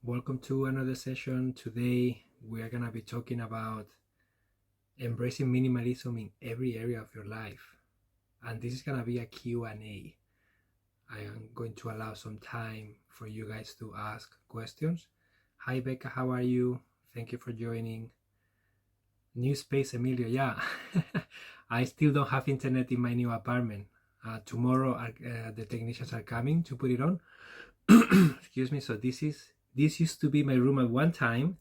Welcome to another session. Today we are going to be talking about embracing minimalism in every area of your life. And this is going to be a Q&A. I am going to allow some time for you guys to ask questions. Hi Becca, how are you? Thank you for joining. New space, Emilio. Yeah, I still don't have internet in my new apartment. Tomorrow the technicians are coming to put it on. Excuse me. So this used to be my room at one time,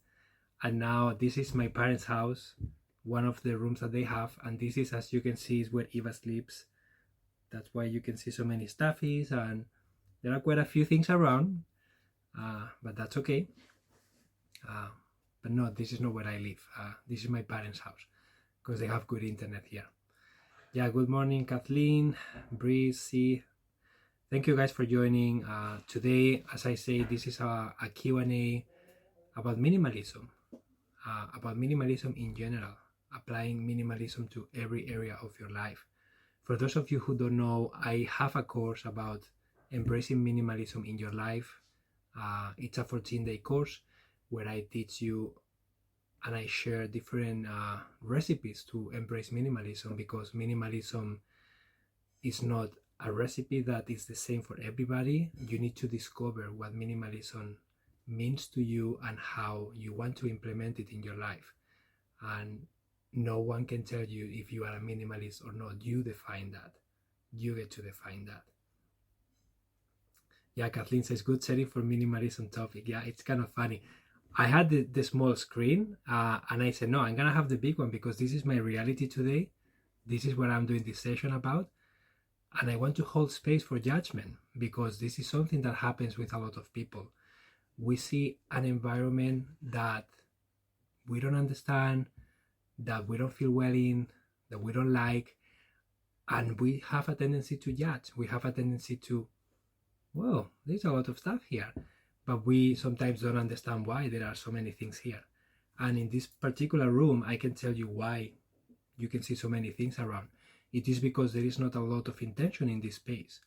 and now this is my parents' house, one of the rooms that they have, and this is, as you can see, is where Eva sleeps. That's why you can see so many stuffies, and there are quite a few things around, but that's okay. But no, this is not where I live. This is my parents' house because they have good internet here. Yeah, good morning, Kathleen, Breeze, C. Thank you guys for joining. Today, as I say, this is a Q&A about minimalism in general, applying minimalism to every area of your life. For those of you who don't know, I have a course about embracing minimalism in your life. It's a 14-day course where I teach you and I share different recipes to embrace minimalism, because minimalism is not a recipe that is the same for everybody. You need to discover what minimalism means to you and how you want to implement it in your life. And no one can tell you if you are a minimalist or not. You define that. You get to define that. Yeah, Kathleen says, good setting for minimalism topic. Yeah, it's kind of funny. I had the small screen and I said, no, I'm going to have the big one because this is my reality today. This is what I'm doing this session about. And I want to hold space for judgment, because this is something that happens with a lot of people. We see an environment that we don't understand, that we don't feel well in, that we don't like, and we have a tendency to judge. We have a tendency to, well, there's a lot of stuff here, but we sometimes don't understand why there are so many things here. And in this particular room, I can tell you why you can see so many things around. It is because there is not a lot of intention in this space.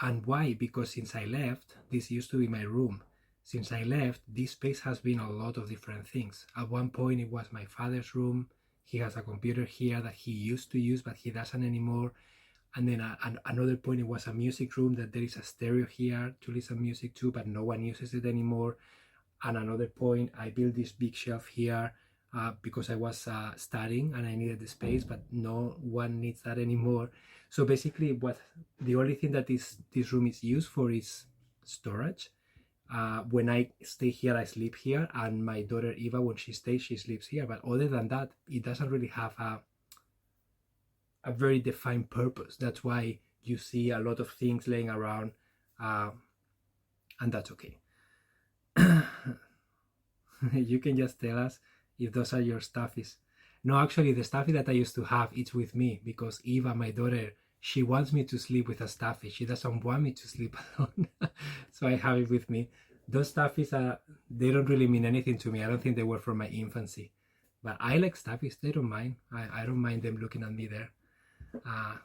And why? Because since I left, this used to be my room. Since I left, this space has been a lot of different things. At one point, it was my father's room. He has a computer here that he used to use, but he doesn't anymore. And then another point, it was a music room that there is a stereo here to listen to music to, but no one uses it anymore. And another point, I built this big shelf here because I was studying and I needed the space, but no one needs that anymore. So basically, the only thing that this room is used for is storage. When I stay here, I sleep here, and my daughter Eva, when she stays, she sleeps here. But other than that, it doesn't really have a very defined purpose. That's why you see a lot of things laying around, and that's okay. You can just tell us if those are your stuffies. No, actually, the stuffy that I used to have, it's with me, because Eva, my daughter, she wants me to sleep with a stuffy. She doesn't want me to sleep alone. So I have it with me. Those stuffies, they don't really mean anything to me. I don't think they were from my infancy. But I like stuffies. They don't mind. I don't mind them looking at me there.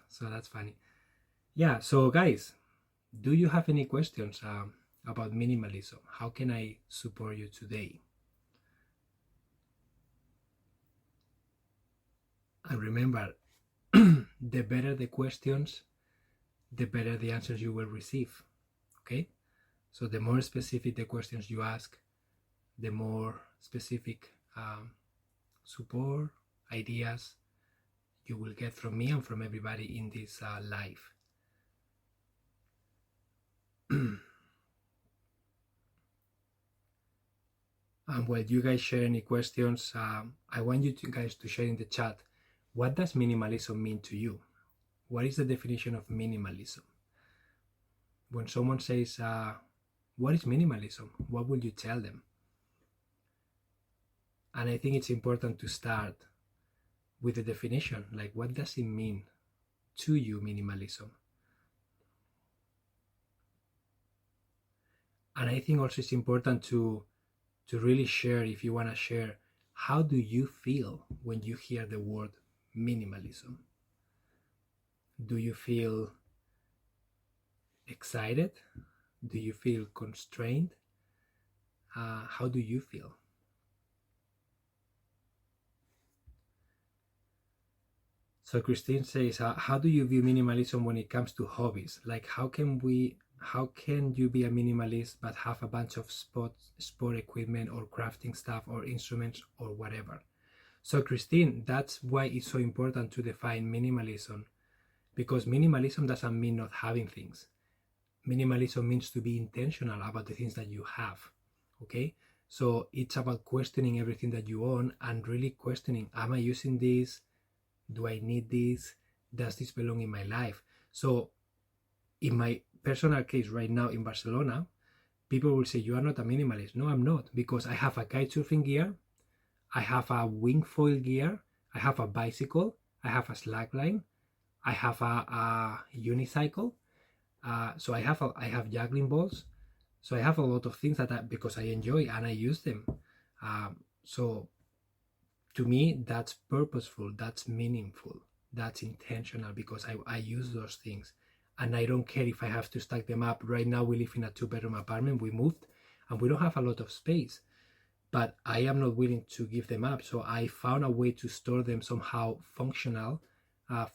So that's funny. Yeah, so guys, do you have any questions about minimalism? How can I support you today? And remember, the better the questions, the better the answers you will receive. Okay? So the more specific the questions you ask, the more specific support, ideas you will get from me and from everybody in this live. And while you guys share any questions, I want you guys to share in the chat, what does minimalism mean to you? What is the definition of minimalism? When someone says, what is minimalism? What would you tell them? And I think it's important to start with the definition. Like, what does it mean to you, minimalism? And I think also it's important to really share, if you want to share, how do you feel when you hear the word minimalism? Do you feel excited? Do you feel constrained? How do you feel? So Christine says, how do you view minimalism when it comes to hobbies? Like, how can you be a minimalist but have a bunch of sport equipment or crafting stuff or instruments or whatever? So Christine, that's why it's so important to define minimalism, because minimalism doesn't mean not having things. Minimalism means to be intentional about the things that you have. Okay, so it's about questioning everything that you own and really questioning, am I using this? Do I need this? Does this belong in my life? So in my personal case right now in Barcelona, people will say, you are not a minimalist. No, I'm not, because I have a kite surfing gear, I have a wing foil gear, I have a bicycle, I have a slackline, I have a unicycle, so I have juggling balls, so I have a lot of things because I enjoy and I use them. So to me, that's purposeful, that's meaningful, that's intentional, because I use those things, and I don't care if I have to stack them up. Right now we live in a 2-bedroom apartment, we moved, and we don't have a lot of space, but I am not willing to give them up. So I found a way to store them somehow functional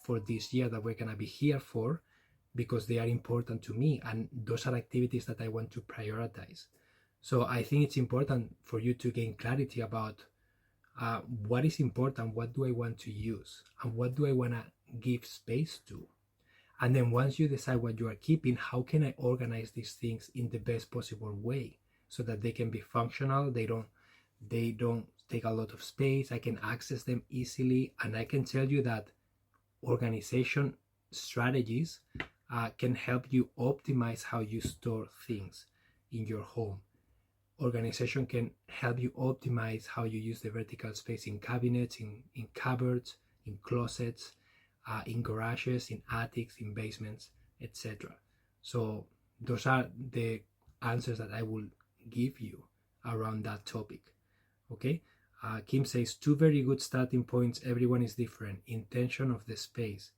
for this year that we're gonna be here for, because they are important to me, and those are activities that I want to prioritize. So I think it's important for you to gain clarity about what is important, what do I want to use, and what do I want to give space to. And then once you decide what you are keeping, how can I organize these things in the best possible way so that they can be functional, they don't take a lot of space, I can access them easily. And I can tell you that organization strategies can help you optimize how you store things in your home. Organization can help you optimize how you use the vertical space in cabinets, in cupboards, in closets, in garages, in attics, in basements, etc. So those are the answers that I will give you around that topic. Okay, Kim says, 2 very good starting points. Everyone is different. Intention of the space.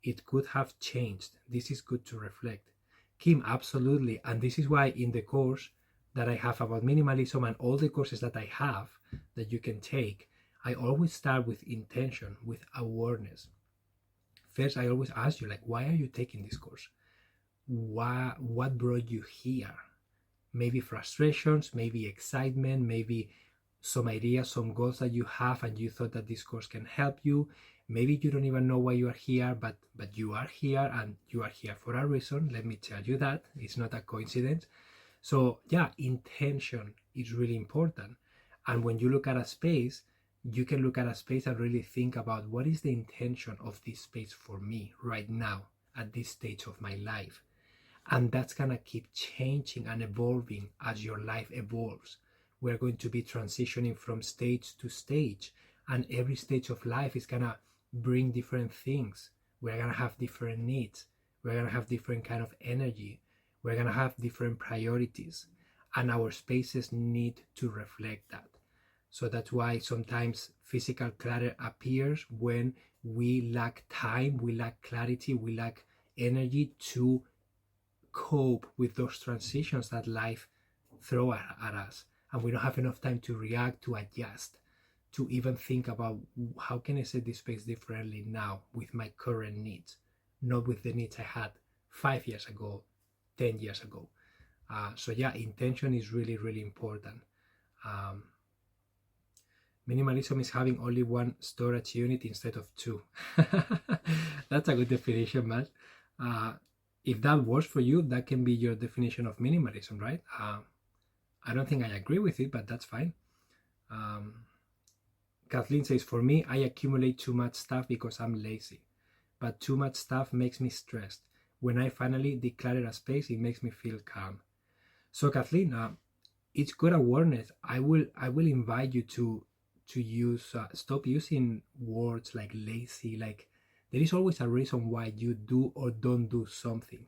It could have changed. This is good to reflect. Kim, absolutely. And this is why in the course that I have about minimalism and all the courses that I have that you can take, I always start with intention, with awareness. First, I always ask you, like, why are you taking this course? What brought you here? Maybe frustrations, maybe excitement, maybe some ideas, some goals that you have and you thought that this course can help you. Maybe you don't even know why you are here, but you are here, and you are here for a reason. Let me tell you that. It's not a coincidence. So yeah, intention is really important. And when you look at a space, you can look at a space and really think about, what is the intention of this space for me right now at this stage of my life? And that's gonna keep changing and evolving as your life evolves. We're going to be transitioning from stage to stage, and every stage of life is gonna bring different things. We're gonna have different needs. We're gonna have different kind of energy. We're gonna have different priorities, and our spaces need to reflect that. So that's why sometimes physical clutter appears when we lack time, we lack clarity, we lack energy to cope with those transitions that life throws at us. And we don't have enough time to react, to adjust, to even think about, how can I set this space differently now with my current needs, not with the needs I had 5 years ago, 10 years ago. So yeah, intention is really, really important. Minimalism is having only one storage unit instead of 2. That's a good definition, man. If that works for you, that can be your definition of minimalism, right? I don't think I agree with it, but that's fine. Kathleen says, for me, I accumulate too much stuff because I'm lazy, but too much stuff makes me stressed. When I finally declutter a space, it makes me feel calm. So Kathleen, it's good awareness. I will invite you to use, stop using words like lazy. Like, there is always a reason why you do or don't do something.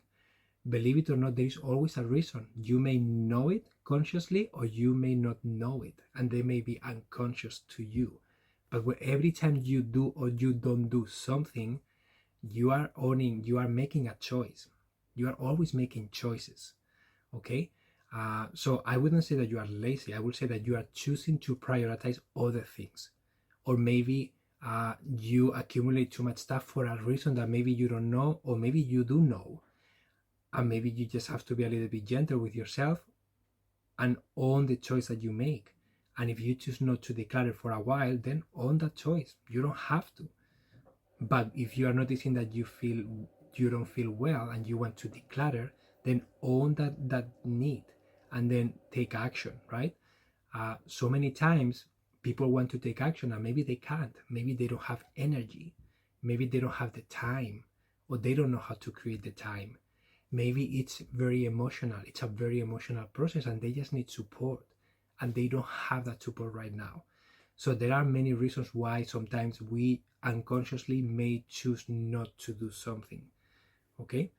Believe it or not, there is always a reason. You may know it consciously or you may not know it, and they may be unconscious to you. But every time you do or you don't do something, you are making a choice. You are always making choices. Okay? So I wouldn't say that you are lazy. I would say that you are choosing to prioritize other things. Or maybe you accumulate too much stuff for a reason that maybe you don't know, or maybe you do know. And maybe you just have to be a little bit gentle with yourself and own the choice that you make. And if you choose not to declutter for a while, then own that choice. You don't have to. But if you are noticing that you don't feel well and you want to declutter, then own that need and then take action, right? So many times people want to take action and maybe they can't. Maybe they don't have energy. Maybe they don't have the time, or they don't know how to create the time. Maybe it's very emotional. It's a very emotional process and they just need support, and they don't have that support right now. So there are many reasons why sometimes we unconsciously may choose not to do something. Okay?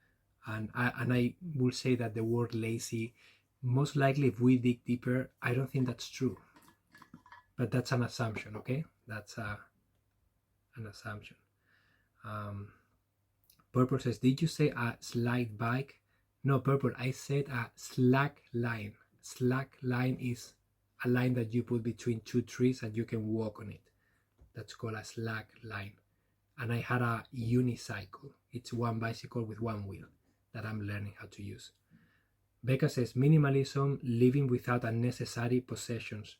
And I will say that the word lazy, most likely if we dig deeper, I don't think that's true. But that's an assumption, okay? That's an assumption. Purple says, did you say a slide bike? No, Purple, I said a slack line. Slack line is a line that you put between two trees and you can walk on it. That's called a slack line. And I had a unicycle. It's one bicycle with one wheel that I'm learning how to use. Becca says, minimalism, living without unnecessary possessions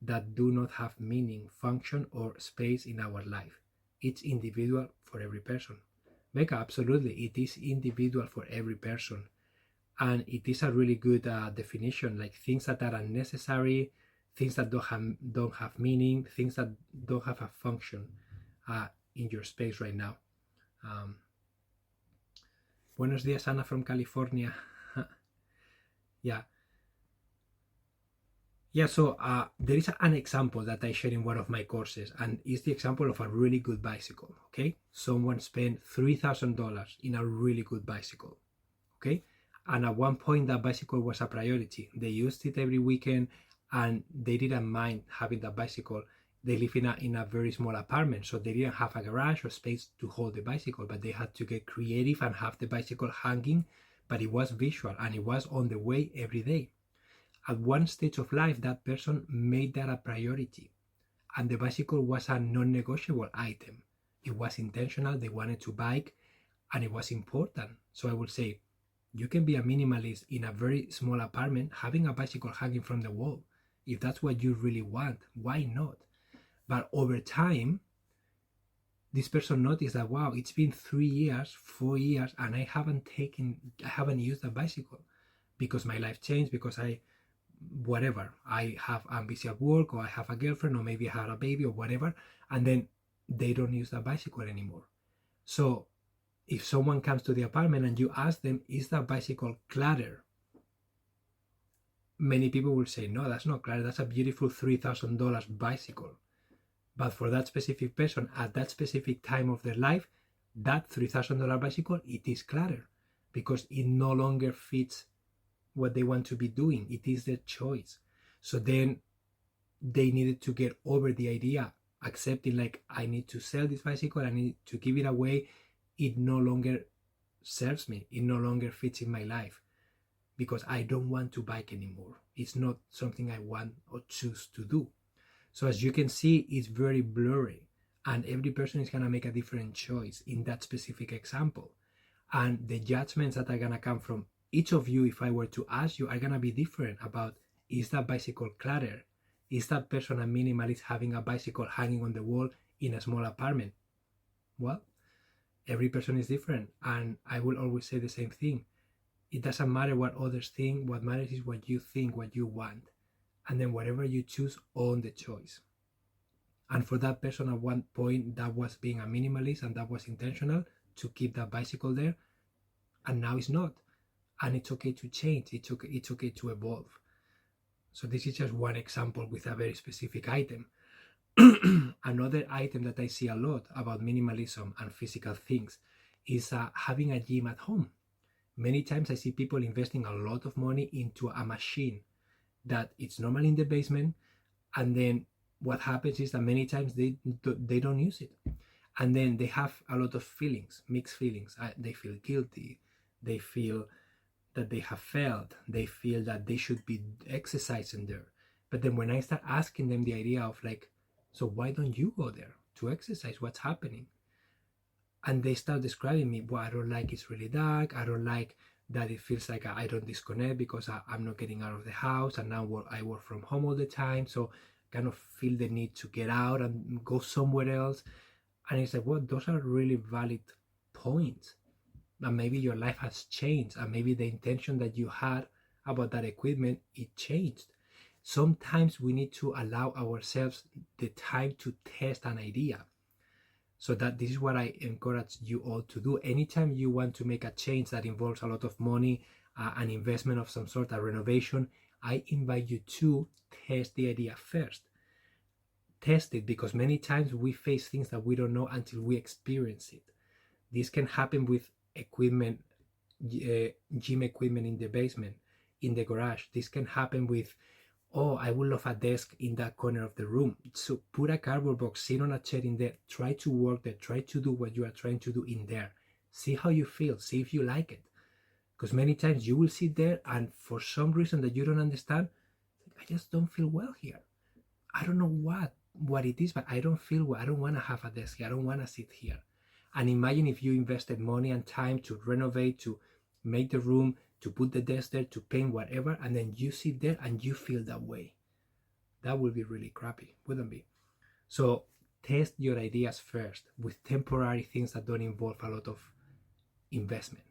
that do not have meaning, function, or space in our life. It's individual for every person. Becca, absolutely, it is individual for every person. And it is a really good definition, like things that are unnecessary, things that don't have meaning, things that don't have a function in your space right now. Buenos días, Ana from California. Yeah. Yeah, so there is an example that I share in one of my courses, and it's the example of a really good bicycle, okay? Someone spent $3,000 in a really good bicycle, okay? And at one point, that bicycle was a priority. They used it every weekend, and they didn't mind having that bicycle. They live in a very small apartment, so they didn't have a garage or space to hold the bicycle, but they had to get creative and have the bicycle hanging, but it was visual, and it was on the way every day. At one stage of life, that person made that a priority, and the bicycle was a non-negotiable item. It was intentional. They wanted to bike, and it was important. So I would say, you can be a minimalist in a very small apartment, having a bicycle hanging from the wall. If that's what you really want, why not? But over time, this person noticed that, wow, it's been 3 years, 4 years, and I haven't used a bicycle because my life changed, because I I'm busy at work, or I have a girlfriend, or maybe I had a baby, or whatever, and then they don't use the bicycle anymore. So if someone comes to the apartment and you ask them, is that bicycle clutter? Many people will say, no, that's not clutter. That's a beautiful $3,000 bicycle. But for that specific person at that specific time of their life, that $3,000 bicycle, it is clutter, because it no longer fits what they want to be doing. It is their choice. So then they needed to get over the idea, accepting, like, I need to sell this bicycle, I need to give it away. It no longer serves me. It no longer fits in my life, because I don't want to bike anymore. It's not something I want or choose to do. So as you can see, it's very blurry, and every person is going to make a different choice in that specific example. And the judgments that are going to come from each of you, if I were to ask you, are going to be different about, is that bicycle clutter? Is that person a minimalist having a bicycle hanging on the wall in a small apartment? Well, every person is different, and I will always say the same thing. It doesn't matter what others think. What matters is what you think, what you want. And then whatever you choose, own the choice. And for that person, at one point, that was being a minimalist, and that was intentional to keep that bicycle there, and now it's not. And it's okay to change. It's okay to evolve. So this is just one example with a very specific item. Another item that I see a lot about minimalism and physical things is having a gym at home. Many times I see people investing a lot of money into a machine that it's normally in the basement, and then what happens is that many times they don't use it, and then they have a lot of feelings, mixed feelings. They feel guilty, they feel that they have failed. They feel that they should be exercising there. But then when I start asking them the idea of like, so why don't you go there to exercise? What's happening? And they start describing me, well, I don't like it's really dark. I don't like that it feels like I don't disconnect because I'm not getting out of the house, and now I work from home all the time. So kind of feel the need to get out and go somewhere else. And it's like, well, those are really valid points. And maybe your life has changed, and maybe the intention that you had about that equipment, it changed. Sometimes we need to allow ourselves the time to test an idea. So that this is what I encourage you all to do. Anytime you want to make a change that involves a lot of money, an investment of some sort, a renovation, I invite you to test the idea first. Test it, because many times we face things that we don't know until we experience it. This can happen with equipment, gym equipment in the basement, in the garage. This can happen with, oh, I would love a desk in that corner of the room. So put a cardboard box, sit on a chair in there, try to work there, try to do what you are trying to do in there. See how you feel, see if you like it. Because many times you will sit there and for some reason that you don't understand, I just don't feel well here. I don't know what it is, but I don't feel well. I don't want to have a desk here. I don't want to sit here. And imagine if you invested money and time to renovate, to make the room, to put the desk there, to paint, whatever, and then you sit there and you feel that way. That would be really crappy, wouldn't it? So test your ideas first with temporary things that don't involve a lot of investment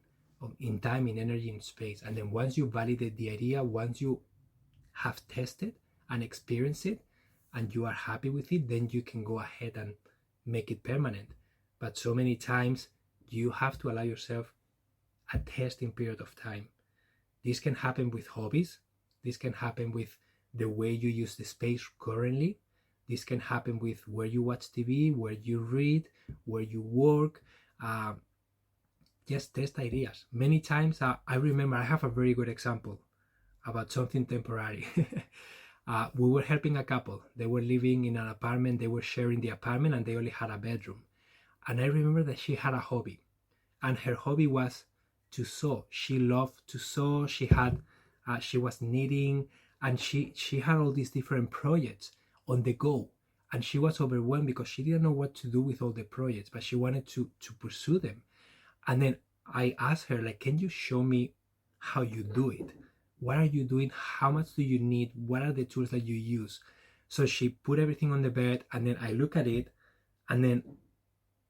in time, in energy, in space. And then once you validate the idea, once you have tested and experienced it and you are happy with it, then you can go ahead and make it permanent. But so many times you have to allow yourself a testing period of time. This can happen with hobbies. This can happen with the way you use the space currently. This can happen with where you watch TV, where you read, where you work. Just test ideas. Many times, I remember I have a very good example about something temporary. We were helping a couple. They were living in an apartment. They were sharing the apartment and they only had a bedroom. And I remember that she had a hobby. And her hobby was to sew. She loved to sew. She was knitting, and she had all these different projects on the go. And she was overwhelmed because she didn't know what to do with all the projects, but she wanted to pursue them. And then I asked her, like, can you show me how you do it? What are you doing? How much do you need? What are the tools that you use? So she put everything on the bed, and then I look at it, and then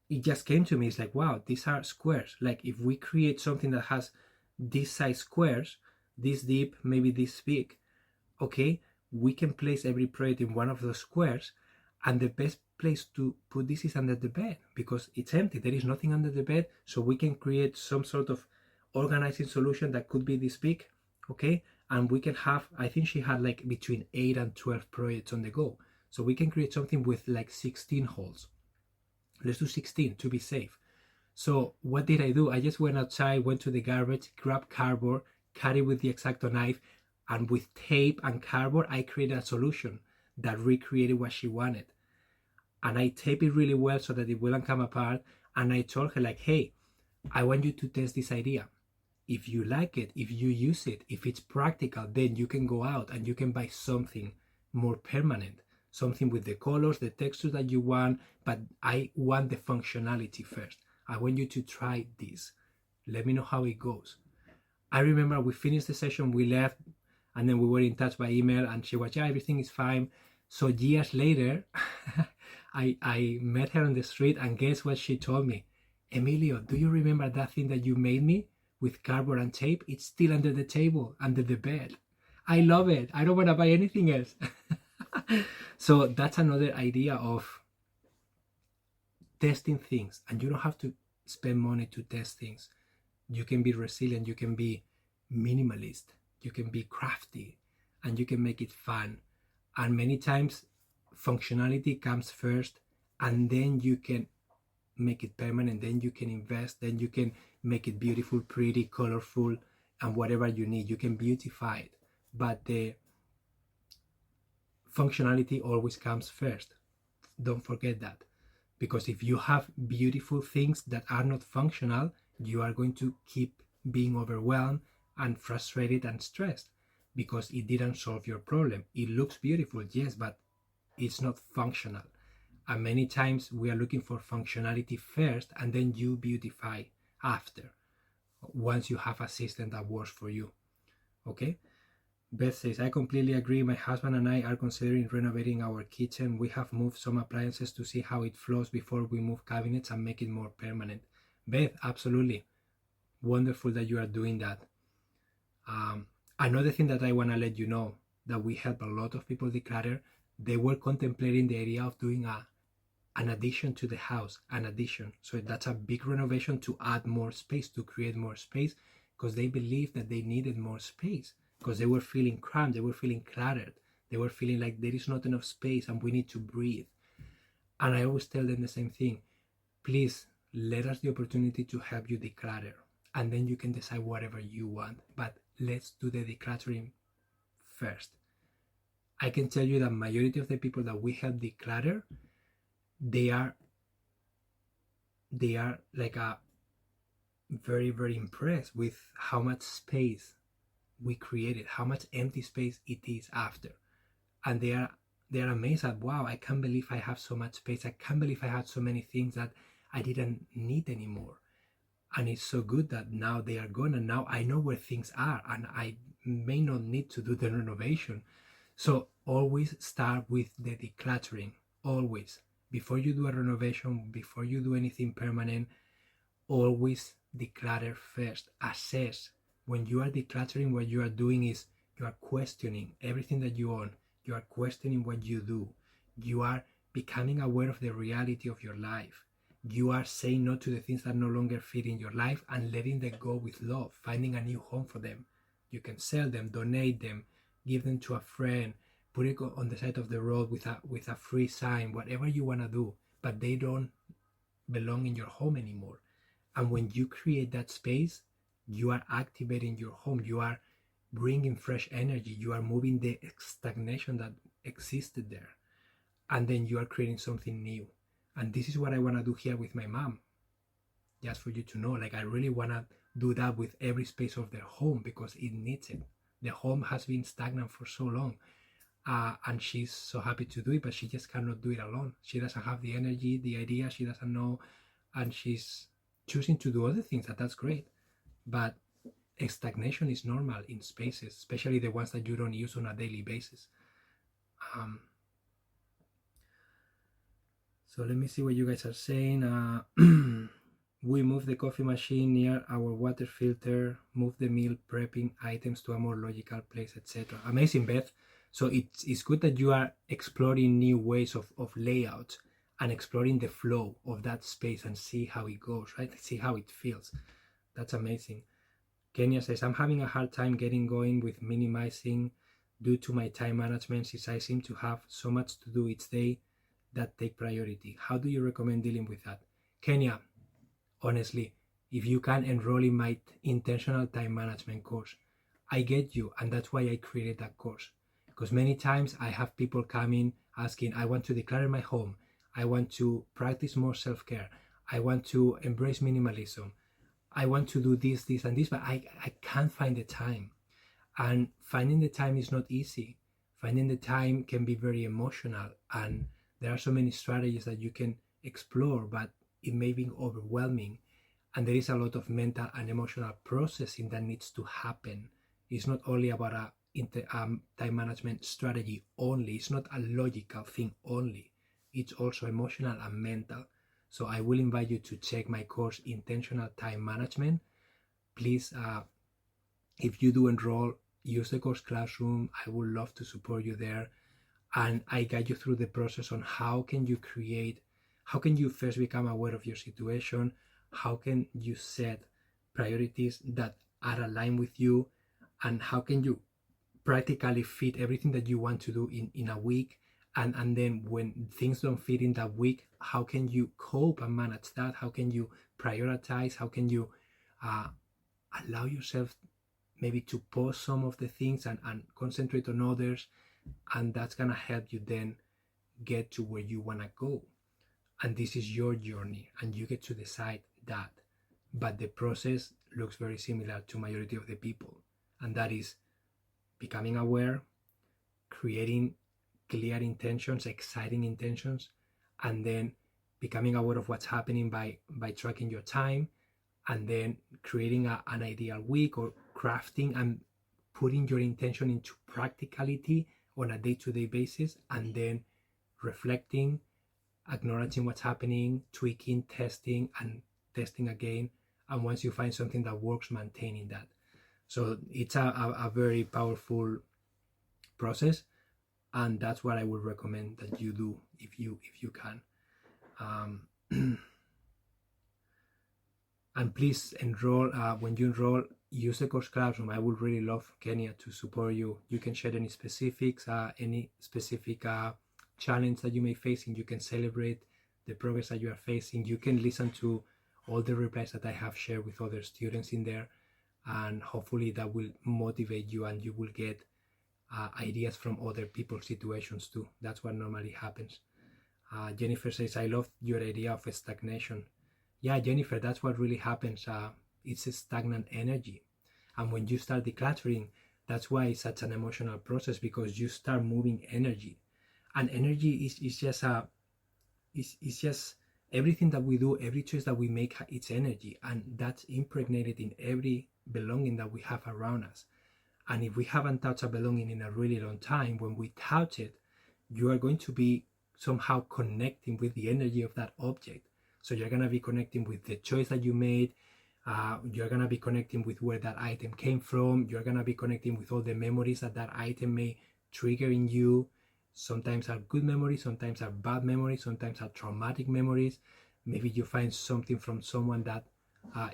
it just came to me. It's like, wow, these are squares. Like if we create something that has this size squares, this deep, maybe this big, okay, we can place every project in one of those squares, and the best place to put this is under the bed because it's empty. There is nothing under the bed, so we can create some sort of organizing solution that could be this big, okay? And we can have, I think she had like between 8 and 12 projects on the go. So we can create something with like 16 holes. Let's do 16 to be safe. So what did I do? I just went outside, went to the garbage, grabbed cardboard, cut it with the X-Acto knife, and with tape and cardboard, I created a solution that recreated what she wanted. And I taped it really well so that it wouldn't come apart. And I told her like, hey, I want you to test this idea. If you like it, if you use it, if it's practical, then you can go out and you can buy something more permanent. Something with the colors, the textures that you want, but I want the functionality first. I want you to try this. Let me know how it goes. I remember we finished the session, we left, and then we were in touch by email, and she was, yeah, everything is fine. So years later, I met her on the street, and guess what she told me? Emilio, do you remember that thing that you made me with cardboard and tape? It's still under the table, under the bed. I love it. I don't want to buy anything else. So that's another idea of testing things, and you don't have to spend money to test things. You can be resilient, you can be minimalist, you can be crafty, and you can make it fun. And many times functionality comes first, and then you can make it permanent, then you can invest, then you can make it beautiful, pretty, colorful, and whatever you need, you can beautify it. But the functionality always comes first. Don't forget that. Because if you have beautiful things that are not functional, you are going to keep being overwhelmed and frustrated and stressed because it didn't solve your problem. It looks beautiful, yes, but it's not functional. And many times we are looking for functionality first and then you beautify after, once you have a system that works for you. Okay? Beth says, I completely agree. My husband and I are considering renovating our kitchen. We have moved some appliances to see how it flows before we move cabinets and make it more permanent. Beth, absolutely. Wonderful that you are doing that. Another thing that I want to let you know, that we help a lot of people declutter. They were contemplating the idea of doing an addition to the house, an addition. So that's a big renovation to add more space, to create more space, because they believed that they needed more space, because they were feeling cramped, they were feeling cluttered, they were feeling like there is not enough space and we need to breathe. And I always tell them the same thing. Please let us the opportunity to help you declutter, and then you can decide whatever you want. But let's do the decluttering first. I can tell you that majority of the people that we help declutter, they are like very, very impressed with how much space we created, how much empty space it is after. And they are amazed at, wow, I can't believe I have so much space. I can't believe I had so many things that I didn't need anymore. And it's so good that now they are gone and now I know where things are and I may not need to do the renovation. So always start with the decluttering, always. Before you do a renovation, before you do anything permanent, always declutter first. Assess. When you are decluttering, what you are doing is you are questioning everything that you own. You are questioning what you do. You are becoming aware of the reality of your life. You are saying no to the things that no longer fit in your life and letting them go with love, finding a new home for them. You can sell them, donate them, give them to a friend, put it on the side of the road with a free sign, whatever you want to do, but they don't belong in your home anymore. And when you create that space, you are activating your home. You are bringing fresh energy. You are moving the stagnation that existed there. And then you are creating something new. And this is what I want to do here with my mom. Just for you to know, like I really want to do that with every space of their home because it needs it. The home has been stagnant for so long. And she's so happy to do it, but she just cannot do it alone. She doesn't have the energy, the idea, she doesn't know, and she's choosing to do other things, that's great. But stagnation is normal in spaces, especially the ones that you don't use on a daily basis. So let me see what you guys are saying. We move the coffee machine near our water filter, move the meal prepping items to a more logical place, etc. Amazing, Beth. So it's good that you are exploring new ways of layout and exploring the flow of that space and see how it goes, right? See how it feels. That's amazing. Kenya says, I'm having a hard time getting going with minimizing due to my time management since I seem to have so much to do each day that take priority. How do you recommend dealing with that? Kenya, honestly, if you can enroll in my intentional time management course, I get you, and that's why I created that course. Because many times I have people coming asking, I want to declutter my home, I want to practice more self-care, I want to embrace minimalism, I want to do this, this, and this, but I can't find the time. And finding the time is not easy. Finding the time can be very emotional, and there are so many strategies that you can explore, but it may be overwhelming. And there is a lot of mental and emotional processing that needs to happen. It's not only about a time management strategy only. It's not a logical thing only. It's also emotional and mental. So I will invite you to check my course, Intentional Time Management. Please, if you do enroll, use the course Classroom. I would love to support you there. And I guide you through the process on how can you first become aware of your situation, how can you set priorities that are aligned with you, and how can you practically fit everything that you want to do in a week, and then when things don't fit in that week, how can you cope and manage that? How can you prioritize? How can you allow yourself maybe to pause some of the things and concentrate on others? And that's gonna help you then get to where you wanna go. And this is your journey and you get to decide that. But the process looks very similar to majority of the people. and that is becoming aware, creating clear intentions, exciting intentions, and then becoming aware of what's happening by tracking your time, and then creating an ideal week, or crafting and putting your intention into practicality on a day-to-day basis, and then reflecting, acknowledging what's happening, tweaking, testing, and testing again. And once you find something that works, maintaining that. So it's a very powerful process, and that's what I would recommend that you do if you can. And please enroll. When you enroll, use the course Classroom. I would really love, Kenya, to support you. You can share any specifics, any specific challenge that you may face, and you can celebrate the progress that you are facing. You can listen to all the replies that I have shared with other students in there, and hopefully that will motivate you, and you will get ideas from other people's situations too. That's what normally happens. Jennifer says, I love your idea of stagnation. Yeah, Jennifer, that's what really happens. It's a stagnant energy. And when you start decluttering, that's why it's such an emotional process, because you start moving energy. And energy is just it's just everything that we do, every choice that we make, it's energy. And that's impregnated in every belonging that we have around us. And if we haven't touched a belonging in a really long time, when we touch it, you are going to be somehow connecting with the energy of that object. So you're going to be connecting with the choice that you made. You're going to be connecting with where that item came from. You're going to be connecting with all the memories that that item may trigger in you. Sometimes are good memories, sometimes are bad memories, sometimes are traumatic memories. Maybe you find something from someone that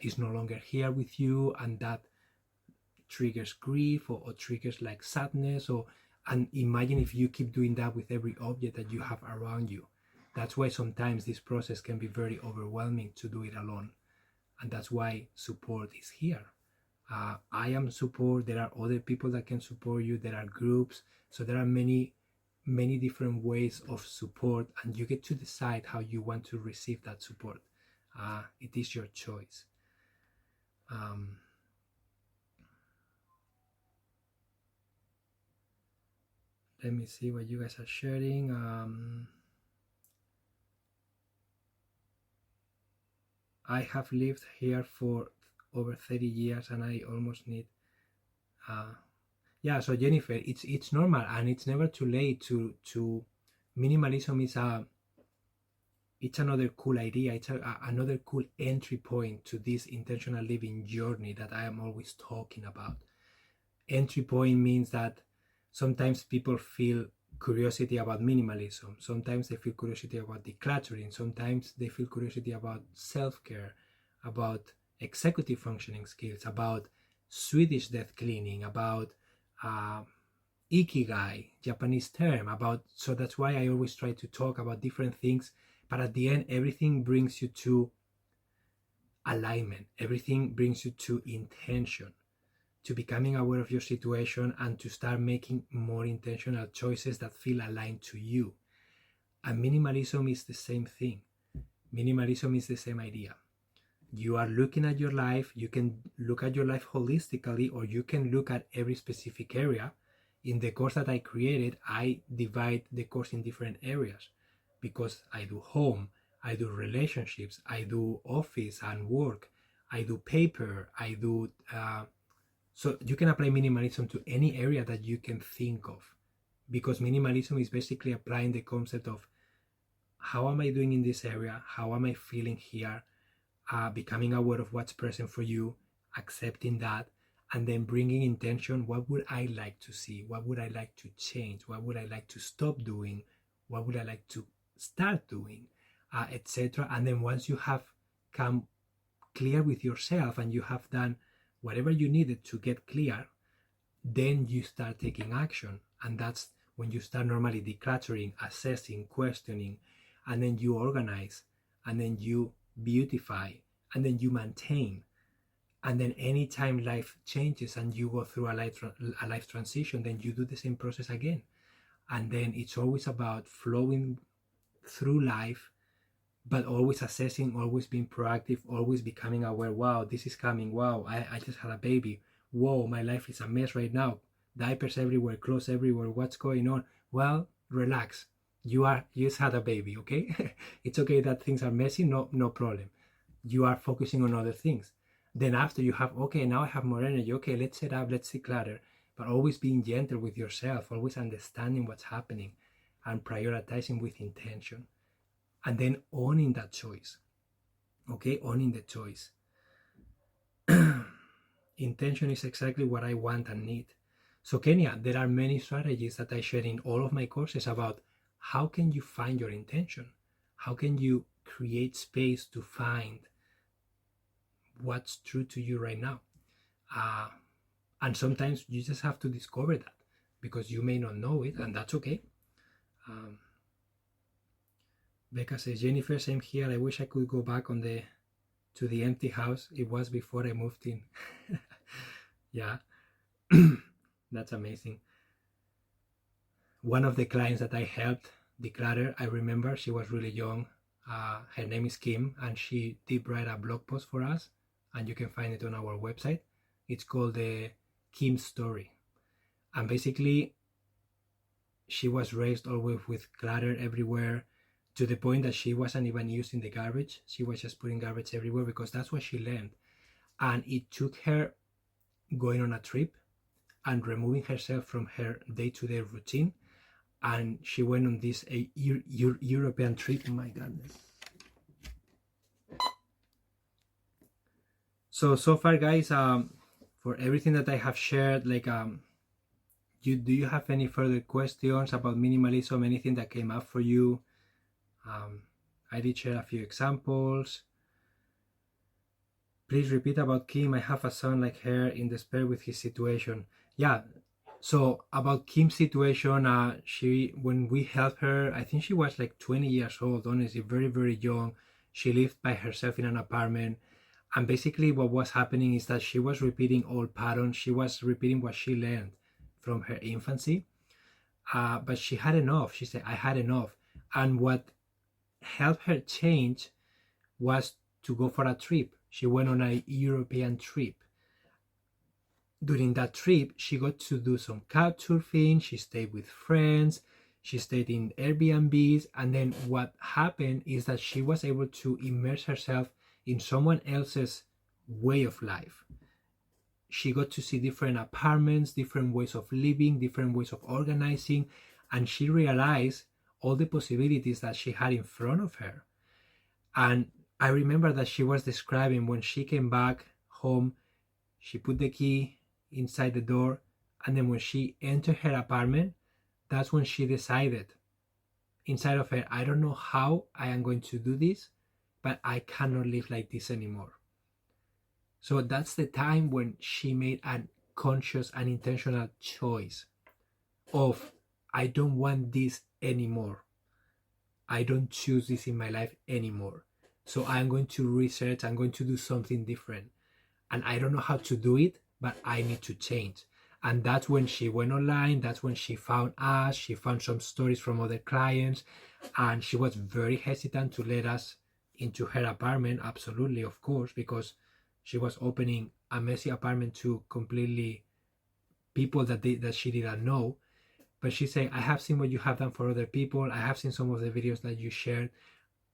is no longer here with you, and that triggers grief, or triggers like sadness. And imagine if you keep doing that with every object that you have around you. That's why sometimes this process can be very overwhelming to do it alone. And that's why support is here. I am support. There are other people that can support you. There are groups. So there are many different ways of support, and you get to decide how you want to receive that support. It is your choice. Let me see what you guys are sharing. I have lived here for over 30 years, and I almost need yeah, so Jennifer, it's normal, and it's never too late to minimalism is it's another cool idea. It's another cool entry point to this intentional living journey that I am always talking about. Entry point means that sometimes people feel curiosity about minimalism. Sometimes they feel curiosity about decluttering. Sometimes they feel curiosity about self-care, about executive functioning skills, about Swedish death cleaning, about ikigai, Japanese term, about. So that's why I always try to talk about different things, but at the end everything brings you to alignment. Everything brings you to intention, to becoming aware of your situation, and to start making more intentional choices that feel aligned to you. And minimalism is the same thing. Minimalism is the same idea. You are looking at your life. You can look at your life holistically, or you can look at every specific area. In the course that I created, I divide the course in different areas, because I do home, I do relationships, I do office and work, I do paper, I do so you can apply minimalism to any area that you can think of, because minimalism is basically applying the concept of how am I doing in this area, how am I feeling here, becoming aware of what's present for you, accepting that, and then bringing intention. What would I like to see? What would I like to change? What would I like to stop doing? What would I like to start doing? Etc. And then once you have come clear with yourself, and you have done whatever you needed to get clear, then you start taking action. And that's when you start normally decluttering, assessing, questioning, and then you organize, and then you beautify, and then you maintain. And then anytime life changes and you go through a life transition, then you do the same process again. And then it's always about flowing through life, but always assessing, always being proactive, always becoming aware. Wow, this is coming. Wow, I just had a baby. whoa, my life is a mess right now, diapers everywhere, clothes everywhere, what's going on? Well, relax. You just had a baby, okay? It's okay that things are messy, no problem. You are focusing on other things. Then after you have, okay, now I have more energy, okay, let's set up, let's declutter, but always being gentle with yourself, always understanding what's happening and prioritizing with intention. And then owning that choice, okay, owning the choice. Intention is exactly what I want and need. So Kenya, there are many strategies that I share in all of my courses about how can you find your intention? How can you create space to find what's true to you right now? And sometimes you just have to discover that because you may not know it, and that's okay. Becca says, Jennifer, same here. I wish I could go back to the empty house it was before I moved in. Yeah, that's amazing. One of the clients that I helped declutter, I remember she was really young. Her name is Kim, and she did write a blog post for us, and you can find it on our website. It's called the Kim Story. And basically, she was raised always with clutter everywhere, to the point that she wasn't even using the garbage. She was just putting garbage everywhere because that's what she learned. And it took her going on a trip and removing herself from her day-to-day routine. And she went on this European trip. Oh my goodness. So far, guys, for everything that I have shared, like, do you have any further questions about minimalism, anything that came up for you? I did share a few examples. Please repeat about Kim. I have a son like her in despair with his situation. Yeah, so about Kim's situation, when we helped her, I think she was like 20 years old, honestly, very, very young. She lived by herself in an apartment. And basically what was happening is that she was repeating old patterns. She was repeating what she learned from her infancy. But she had enough. She said, I had enough. And what helped her change was to go for a trip. She went on a European trip. During that trip, she got to do some couch surfing. She stayed with friends. She stayed in Airbnbs. And then what happened is that she was able to immerse herself in someone else's way of life. She got to see different apartments, different ways of living, different ways of organizing. And she realized all the possibilities that she had in front of her. And I remember that she was describing when she came back home, she put the key inside the door, and then when she entered her apartment, that's when she decided inside of her, I don't know how I am going to do this, but I cannot live like this anymore. So that's the time when she made a conscious and intentional choice of, I don't want this anymore. I don't choose this in my life anymore. So I'm going to research, I'm going to do something different. And I don't know how to do it, but I need to change. And that's when she went online. That's when she found us. She found some stories from other clients. And she was very hesitant to let us into her apartment. Absolutely, of course, because she was opening a messy apartment to completely people that she didn't know. But she said, I have seen what you have done for other people. I have seen some of the videos that you shared.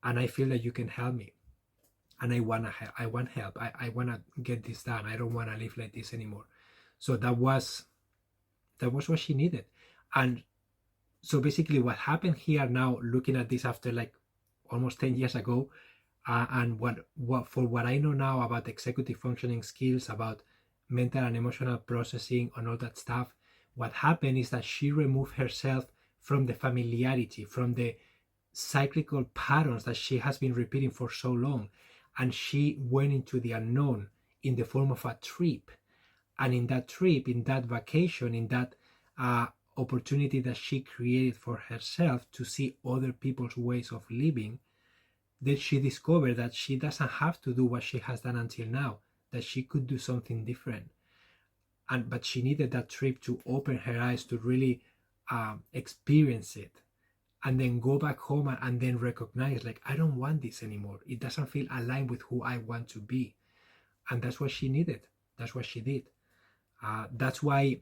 And I feel that you can help me. And I want help. I want to get this done. I don't want to live like this anymore. So that was what she needed. And so basically what happened here now, looking at this after like almost 10 years ago, and what I know now about executive functioning skills, about mental and emotional processing and all that stuff, what happened is that she removed herself from the familiarity, from the cyclical patterns that she has been repeating for so long. And she went into the unknown in the form of a trip. And in that trip, in that vacation, in that opportunity that she created for herself to see other people's ways of living, that she discovered that she doesn't have to do what she has done until now, that she could do something different. But she needed that trip to open her eyes to really experience it. And then go back home and then recognize, like, I don't want this anymore. It doesn't feel aligned with who I want to be. And that's what she needed. That's what she did. That's why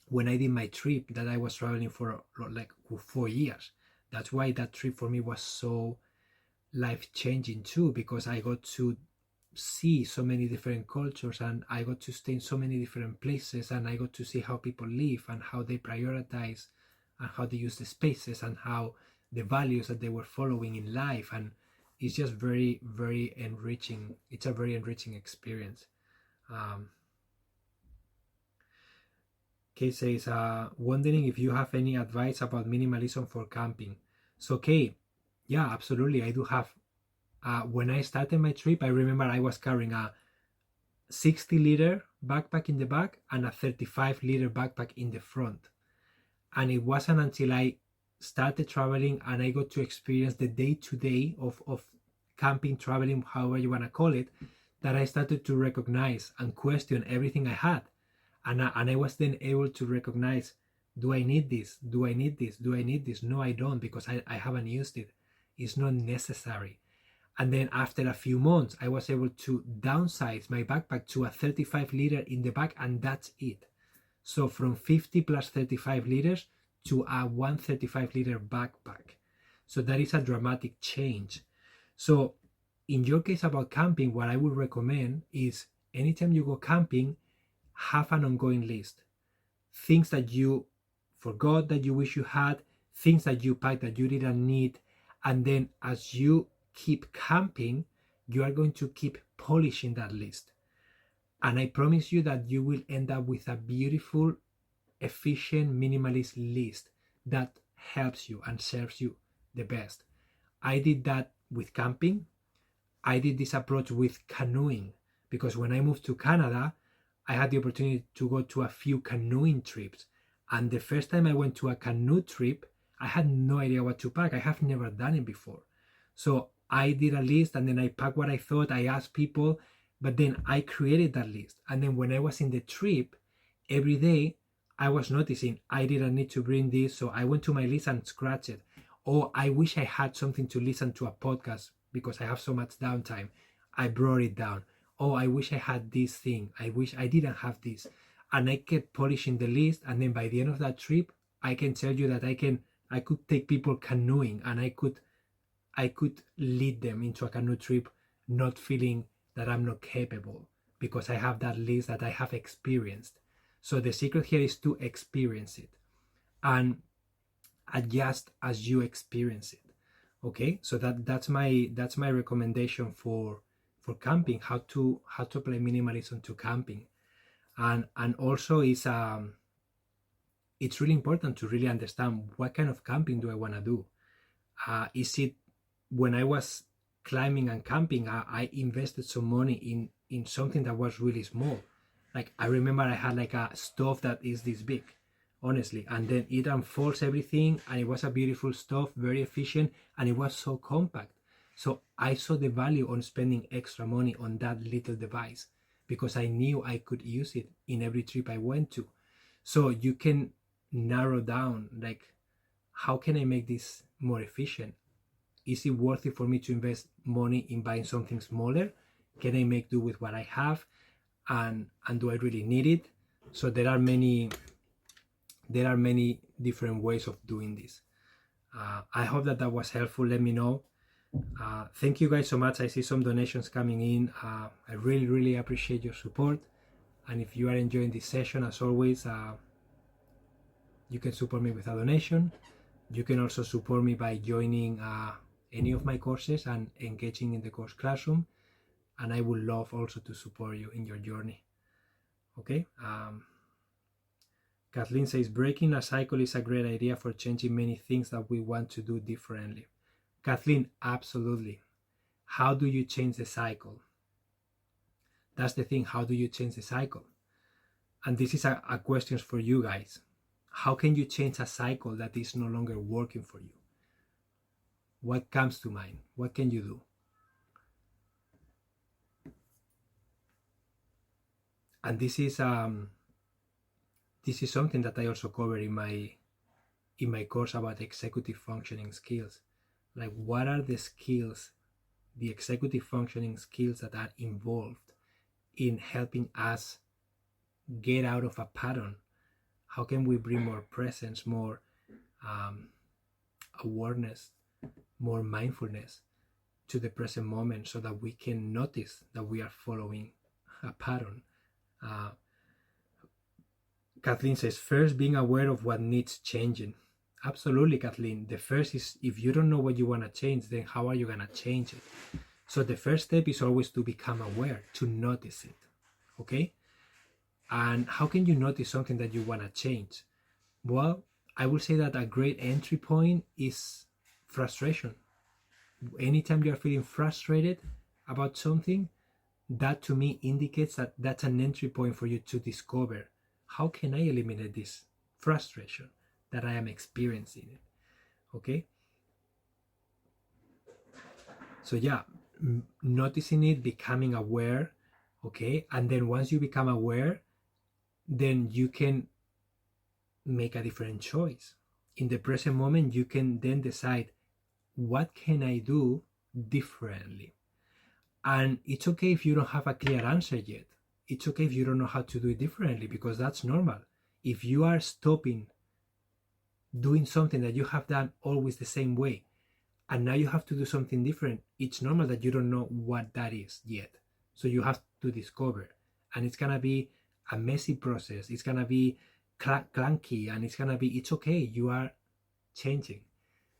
when I did my trip that I was traveling for like 4 years, that's why that trip for me was so life changing too, because I got to see so many different cultures, and I got to stay in so many different places, and I got to see how people live and how they prioritize and how they use the spaces and how the values that they were following in life. And it's just very, very enriching. It's a very enriching experience. Kay says, wondering if you have any advice about minimalism for camping. So Kay, yeah, absolutely. I do have. When I started my trip, I remember I was carrying a 60-liter backpack in the back and a 35-liter backpack in the front. And it wasn't until I started traveling and I got to experience the day-to-day of camping, traveling, however you want to call it, that I started to recognize and question everything I had. And I was then able to recognize, do I need this? Do I need this? Do I need this? No, I don't, because I haven't used it. It's not necessary. And then after a few months, I was able to downsize my backpack to a 35-liter in the back, and that's it. So from 50 plus 35 liters to a 135-liter backpack. So that is a dramatic change. So in your case about camping, what I would recommend is anytime you go camping, have an ongoing list. Things that you forgot that you wish you had, things that you packed that you didn't need. And then as you keep camping, you are going to keep polishing that list. And I promise you that you will end up with a beautiful, efficient, minimalist list that helps you and serves you the best. I did that with camping. I did this approach with canoeing, because when I moved to Canada, I had the opportunity to go to a few canoeing trips. And the first time I went to a canoe trip, I had no idea what to pack. I have never done it before. So I did a list, and then I packed what I thought. I asked people, but then I created that list. And then when I was in the trip, every day I was noticing I didn't need to bring this. So I went to my list and scratched it. Or I wish I had something to listen to a podcast because I have so much downtime. I brought it down. Oh, I wish I had this thing. I wish I didn't have this. And I kept polishing the list. And then by the end of that trip, I can tell you that I could take people canoeing, and I could lead them into a canoe trip not feeling that I'm not capable, because I have that list that I have experienced. So the secret here is to experience it and adjust as you experience it. Okay, so that's my recommendation for camping, how to apply minimalism to camping. And also it's really important to really understand what kind of camping do I want to do. Is it, when I was climbing and camping, I invested some money in something that was really small. Like I remember I had like a stove that is this big, honestly, and then it unfolds everything, and it was a beautiful stove, very efficient, and it was so compact. So I saw the value on spending extra money on that little device, because I knew I could use it in every trip I went to. So you can narrow down, like, how can I make this more efficient? Is it worth it for me to invest money in buying something smaller? Can I make do with what I have? And do I really need it? So there are many different ways of doing this. I hope that was helpful. Let me know. Thank you guys so much. I see some donations coming in. I really appreciate your support. And if you are enjoying this session, as always, you can support me with a donation. You can also support me by joining any of my courses and engaging in the course classroom. And I would love also to support you in your journey. Okay. Kathleen says, breaking a cycle is a great idea for changing many things that we want to do differently. Kathleen, absolutely. How do you change the cycle? That's the thing. How do you change the cycle? And this is a question for you guys. How can you change a cycle that is no longer working for you? What comes to mind? What can you do? And this is something that I also cover in my course about executive functioning skills. Like, what are the skills, the executive functioning skills that are involved in helping us get out of a pattern? How can we bring more presence, more awareness, more mindfulness to the present moment so that we can notice that we are following a pattern? Kathleen says, first, being aware of what needs changing. Absolutely, Kathleen. The first is, if you don't know what you want to change, then how are you going to change it? So the first step is always to become aware, to notice it. Okay? And how can you notice something that you want to change? Well, I will say that a great entry point is frustration. Anytime you're feeling frustrated about something, that to me indicates that that's an entry point for you to discover, how can I eliminate this frustration that I am experiencing? Okay? So yeah, noticing it, becoming aware, okay? And then once you become aware, then you can make a different choice. In the present moment, you can then decide, what can I do differently? And it's okay if you don't have a clear answer yet. It's okay if you don't know how to do it differently, because that's normal. If you are stopping doing something that you have done always the same way, and now you have to do something different, it's normal that you don't know what that is yet. So you have to discover. And it's going to be a messy process. It's going to be clunky, and it's okay. You are changing,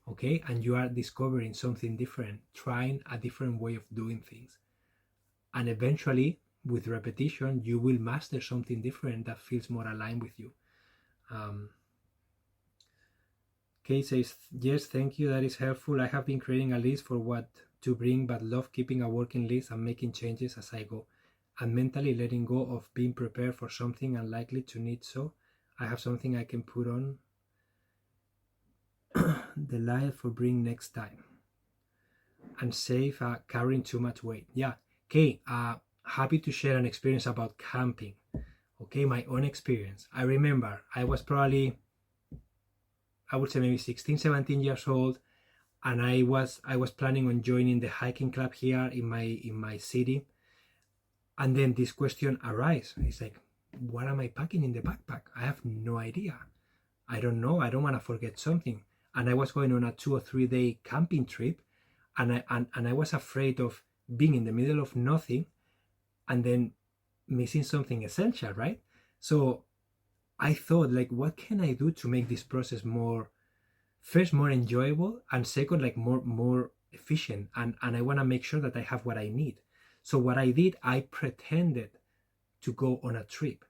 okay? And you are discovering something different, trying a different way of doing things. And eventually, with repetition, you will master something different that feels more aligned with you. Kay says, yes, thank you. That is helpful. I have been creating a list for what to bring, but love keeping a working list and making changes as I go. And mentally letting go of being prepared for something unlikely to need. So I have something I can put on the light for bring next time. And save carrying too much weight. Yeah. Okay. Happy to share an experience about camping. Okay. My own experience. I remember I was probably, I would say maybe 16, 17 years old. And I was planning on joining the hiking club here in my city. And then this question arises. It's like, what am I packing in the backpack? I have no idea. I don't know. I don't want to forget something. And I was going on a 2 or 3 day camping trip. And I was afraid of being in the middle of nothing and then missing something essential, right? So I thought, like, what can I do to make this process more enjoyable, and second, like more efficient? And I want to make sure that I have what I need. So what I did, I pretended to go on a trip.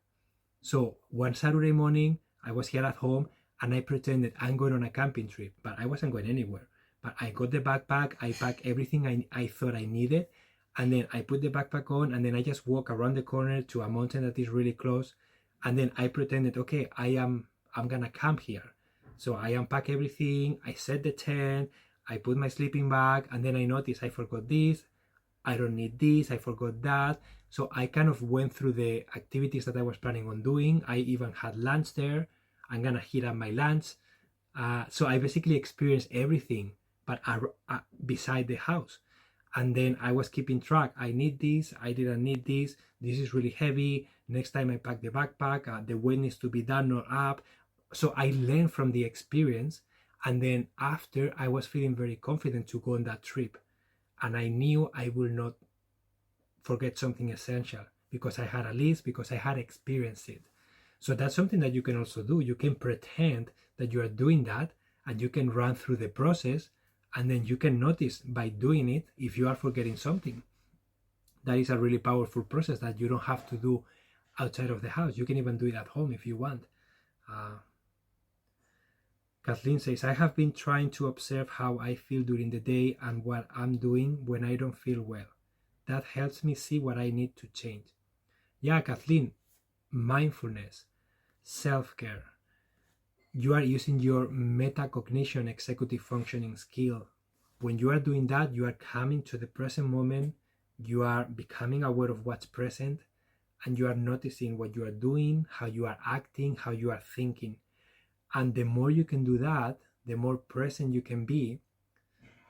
So one Saturday morning, I was here at home and I pretended I'm going on a camping trip, but I wasn't going anywhere. But I got the backpack, I packed everything I thought I needed, and then I put the backpack on, and then I just walk around the corner to a mountain that is really close, and then I pretended, okay, I'm gonna camp here. So I unpack everything, I set the tent, I put my sleeping bag, and then I noticed I forgot this, I don't need this, I forgot that. So I kind of went through the activities that I was planning on doing. I even had lunch there. I'm gonna heat up my lunch. So I basically experienced everything, but beside the house. And then I was keeping track. I need this, I didn't need this, this is really heavy. Next time I pack the backpack, the weight needs to be down or up. So I learned from the experience. And then after, I was feeling very confident to go on that trip. And I knew I will not forget something essential because I had a list, because I had experienced it. So that's something that you can also do. You can pretend that you are doing that, and you can run through the process, and then you can notice by doing it if you are forgetting something. That is a really powerful process that you don't have to do outside of the house. You can even do it at home if you want. Kathleen says, I have been trying to observe how I feel during the day and what I'm doing when I don't feel well. That helps me see what I need to change. Yeah, Kathleen, mindfulness, self-care. You are using your metacognition executive functioning skill. When you are doing that, you are coming to the present moment, you are becoming aware of what's present, and you are noticing what you are doing, how you are acting, how you are thinking. And the more you can do that, the more present you can be,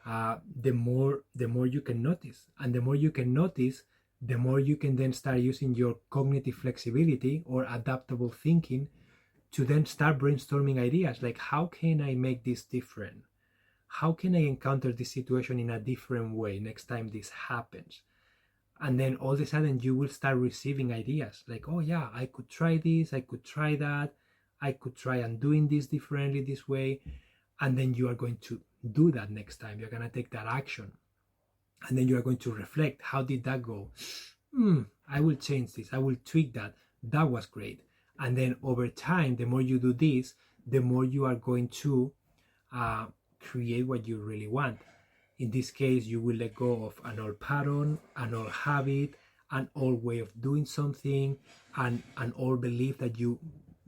the more you can notice. And the more you can notice, the more you can then start using your cognitive flexibility or adaptable thinking to then start brainstorming ideas like, how can I make this different? How can I encounter this situation in a different way next time this happens? And then all of a sudden you will start receiving ideas like, oh yeah, I could try this, I could try that, I could try and doing this differently this way. And then you are going to do that next time. You're going to take that action. And then you are going to reflect, how did that go? I will change this, I will tweak that. That was great. And then over time, the more you do this, the more you are going to create what you really want. In this case, you will let go of an old pattern, an old habit, an old way of doing something, and an old belief that you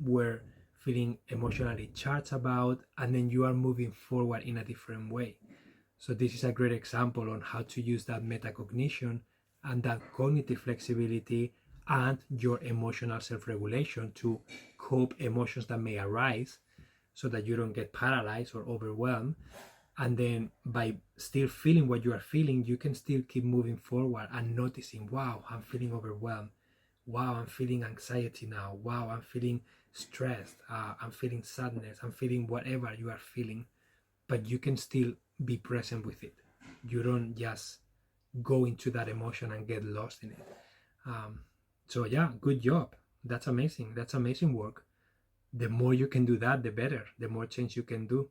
were feeling emotionally charged about, and then you are moving forward in a different way. So this is a great example on how to use that metacognition and that cognitive flexibility and your emotional self-regulation to cope emotions that may arise so that you don't get paralyzed or overwhelmed. And then by still feeling what you are feeling, you can still keep moving forward and noticing, wow, I'm feeling overwhelmed. Wow, I'm feeling anxiety now. Wow, I'm feeling stressed. I'm feeling sadness. I'm feeling whatever you are feeling. But you can still be present with it. You don't just go into that emotion and get lost in it. So yeah, good job. That's amazing. That's amazing work. The more you can do that, the better. The more change you can do.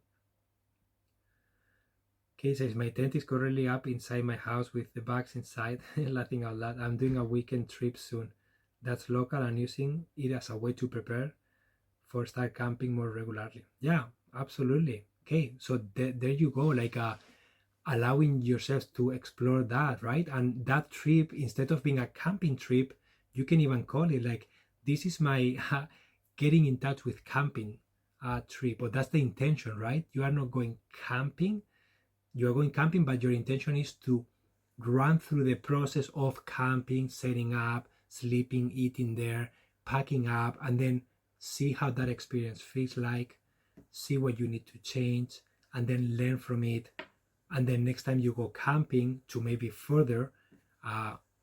Okay, says, my tent is currently up inside my house with the bags inside. Laughing out loud. I'm doing a weekend trip soon. That's local and using it as a way to prepare for start camping more regularly. Yeah, absolutely. Okay, so there you go, like allowing yourself to explore that, right? And that trip, instead of being a camping trip, you can even call it like, this is my getting in touch with camping trip. But that's the intention, right? You are not going camping. You are going camping, but your intention is to run through the process of camping, setting up, sleeping, eating there, packing up, and then see how that experience feels like, see what you need to change, and then learn from it. And then next time you go camping to maybe further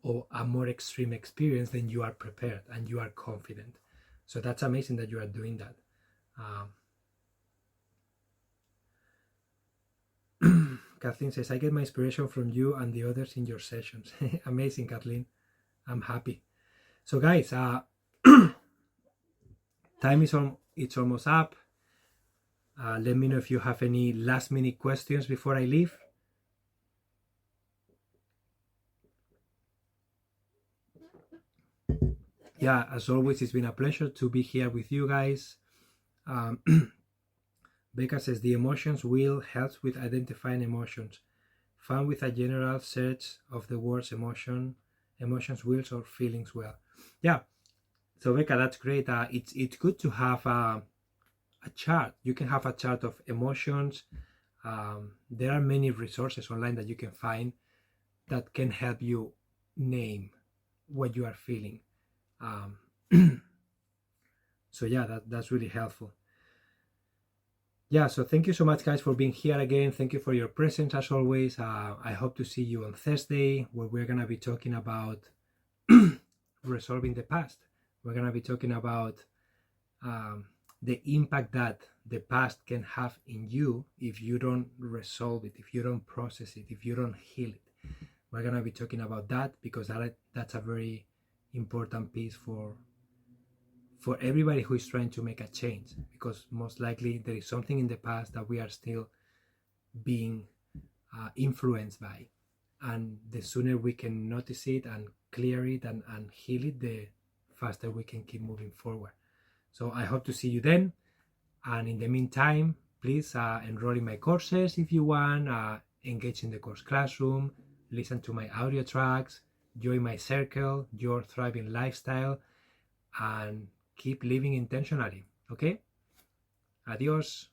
or a more extreme experience, then you are prepared and you are confident. So that's amazing that you are doing that. Kathleen says, I get my inspiration from you and the others in your sessions. Amazing, Kathleen. I'm happy. So guys, time is it's almost up. Let me know if you have any last minute questions before I leave. Yeah, as always, it's been a pleasure to be here with you guys. Becca says, the emotions wheel helps with identifying emotions. Found with a general search of the words emotions, wheels, or feelings well. Yeah, so Becca, that's great. It's good to have a chart. You can have a chart of emotions. There are many resources online that you can find that can help you name what you are feeling. So yeah, that's really helpful. Yeah, so thank you so much, guys, for being here again. Thank you for your presence, as always. I hope to see you on Thursday, where we're going to be talking about resolving the past. We're going to be talking about the impact that the past can have in you if you don't resolve it, if you don't process it, if you don't heal it. We're going to be talking about that because that's a very important piece for everybody who is trying to make a change, because most likely there is something in the past that we are still being influenced by, and the sooner we can notice it and clear it and heal it, the faster we can keep moving forward. So I hope to see you then, and in the meantime, please enroll in my courses if you want, engage in the course classroom, listen to my audio tracks, join my circle, Your Thriving Lifestyle, and keep living intentionally. Okay? Adios.